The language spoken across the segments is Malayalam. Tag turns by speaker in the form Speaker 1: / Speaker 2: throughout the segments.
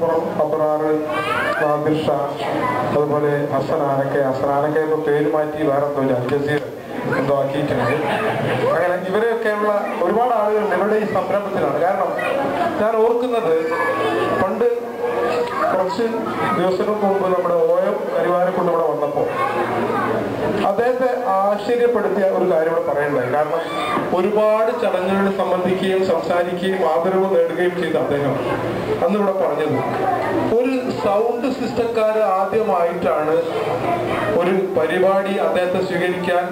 Speaker 1: പാറപ്പുറം അബ്രാറ്, നാദിർ ഷാ, അതുപോലെ ഹസനാനക്കെ ഇപ്പോൾ പേര് മാറ്റി വേറെ എന്തോ അൽജസീർ എന്തോ ആക്കിയിട്ടുണ്ട്. അങ്ങനെ ഇവരെയൊക്കെയുള്ള ഒരുപാട് ആളുകൾ ഇവരുടെ ഈ സംരംഭത്തിലാണ്. കാരണം ഞാൻ ഓർക്കുന്നത് പണ്ട് കുറച്ച് ദിവസങ്ങൾക്ക് മുമ്പ് നമ്മുടെ OM കരിവാരെ കൊണ്ട് ഇവിടെ വന്നപ്പോൾ അദ്ദേഹത്തെ ആശ്ചര്യപ്പെടുത്തിയ ഒരു കാര്യം ഇവിടെ പറയുണ്ടായി. കാരണം ഒരുപാട് ചടങ്ങുകളിൽ സംബന്ധിക്കുകയും സംസാരിക്കുകയും ആദരവ് നേടുകയും ചെയ്ത അദ്ദേഹം അന്നിവിടെ പറഞ്ഞത്, ഒരു സൗണ്ട് സിസ്റ്റക്കാര് ആദ്യമായിട്ടാണ് ഒരു പരിപാടി അദ്ദേഹത്തെ സ്വീകരിക്കാൻ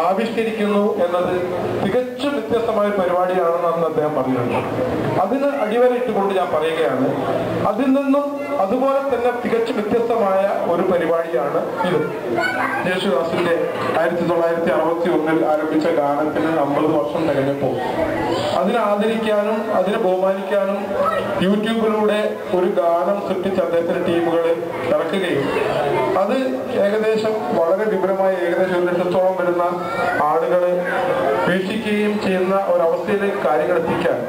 Speaker 1: ആവിഷ്കരിക്കുന്നു എന്നത് തികച്ചും വ്യത്യസ്തമായ പരിപാടിയാണെന്ന് അന്ന് അദ്ദേഹം പറഞ്ഞിട്ടുണ്ട്. അതിന് അടിവരയിട്ടുകൊണ്ട് ഞാൻ പറയുകയാണ്, അതിൽ നിന്നും അതുപോലെ തന്നെ തികച്ചും വ്യത്യസ്തമായ ഒരു പരിപാടിയാണ് ഇത്. യേശുദാസിന്റെ 1961 ആരംഭിച്ച ഗാനത്തിന് 50 വർഷം തികഞ്ഞപ്പോൾ അതിനെ ആദരിക്കാനും അതിനെ ബഹുമാനിക്കാനും യൂട്യൂബിലൂടെ ഒരു ഗാനം സൃഷ്ടിച്ച് അദ്ദേഹത്തിന്റെ ടീമുകൾ ഇറക്കുകയും അത് ഏകദേശം വളരെ വിപുലമായ ഏകദേശം 1 ലക്ഷത്തോളം വരുന്ന ആളുകൾ വീക്ഷിക്കുകയും ചെയ്യുന്ന ഒരവസ്ഥയിലേക്ക് കാര്യങ്ങൾ എത്തിക്കാൻ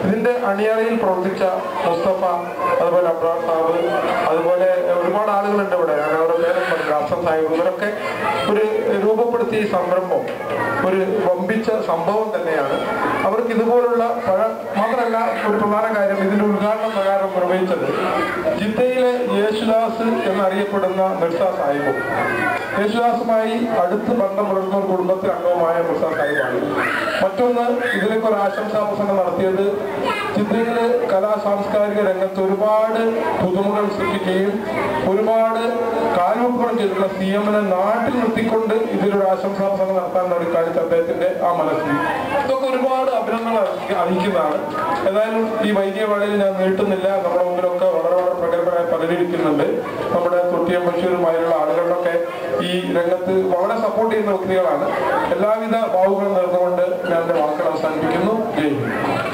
Speaker 1: ഇതിന്റെ അണിയറയിൽ പ്രവർത്തിച്ച മുസ്തഫ, അതുപോലെ അബ്രാർ സാബ്, അതുപോലെ ഒരുപാട് ആളുകളുണ്ട് ഇവിടെ. അവരുടെ പേരും ഹാസൻ സാഹിബ്, ഇവരൊക്കെ ഒരു രൂപപ്പെടുത്തിയ ഈ സംരംഭം ഒരു വമ്പിച്ച സംഭവം തന്നെയാണ്. അവർക്ക് ഇതുപോലുള്ള മാത്രമല്ല, ഒരു പ്രധാന കാര്യം ഇതിന്റെ ഉദ്ഘാടന പ്രകാരം നിർവഹിച്ചത് ജിദ്ദയിലെ യേശുദാസ് എന്നറിയപ്പെടുന്ന മിർസ സാഹിബും യേശുദാസുമായി അടുത്ത് ബന്ധം പുലർത്തുന്ന ഒരു കുടുംബത്തിലെ അംഗവുമായ മിർസ സാഹിബാണ്. മറ്റൊന്ന്, ഇതിലേക്ക് ഒരു ആശംസാ പ്രസംഗം നടത്തിയത് ജിദ്ദയിലെ സാംസ്കാരിക രംഗത്ത് ഒരുപാട് പുതുമകൾ സൃഷ്ടിക്കുകയും ഒരുപാട് കാൽവെപ്പുകൾ ചെയ്തിട്ടുള്ള CM-നെ നാട്ടിൽ നിർത്തിക്കൊണ്ട് ഇതിലൊരു ആശംസാ പ്രസംഗം നടത്താൻ കാണിച്ച അദ്ദേഹത്തിന്റെ ആ മനസ്സിൽ ഇതൊക്കെ ഒരുപാട് അഭിനന്ദനങ്ങൾ അർഹിക്കുന്നതാണ്. ഏതായാലും ഈ വൈകിയ വേളയിൽ ഞാൻ നീട്ടുന്നില്ല. നമ്മുടെ മുമ്പിലൊക്കെ വളരെ പ്രഗത്ഭരായ പലരിയ്ക്കുന്നുണ്ട്. നമ്മുടെ തൊട്ടിയം ബഷീറുമായുള്ള ആളുകളിലൊക്കെ ഈ രംഗത്ത് വളരെ സപ്പോർട്ട് ചെയ്യുന്ന വ്യക്തികളാണ്. എല്ലാവിധ ഭാവുകളും നേർന്നുകൊണ്ട് ഞാൻ എന്റെ വാക്കുകൾ അവസാനിപ്പിക്കുന്നു. ജയ് ഹിന്ദ്.